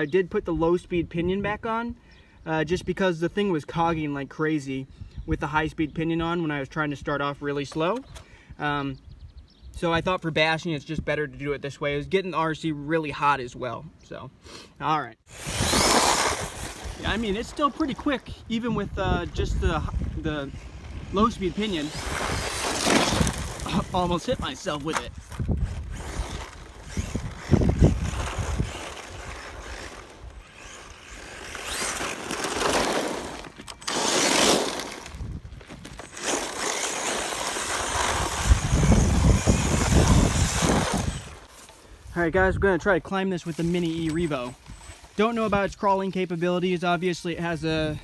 I did put the low speed pinion back on just because the thing was cogging like crazy with the high speed pinion on when I was trying to start off really slow. So I thought for bashing it's just better to do it this way. It was getting the RC really hot as well. So, all right. Yeah, I mean, it's still pretty quick even with just the low speed pinion. Almost hit myself with it. Alright guys, we're going to try to climb this with the MiNi Revo. Don't know about its crawling capabilities. Obviously it has a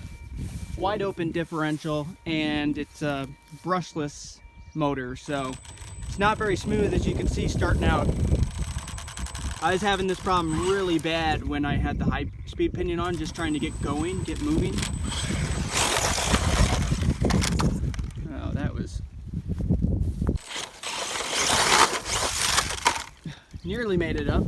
wide open differential and it's a brushless motor, so it's not very smooth as you can see starting out. I was having this problem really bad when I had the high speed pinion on, just trying to get going, get moving. Oh, that was... Nearly made it up.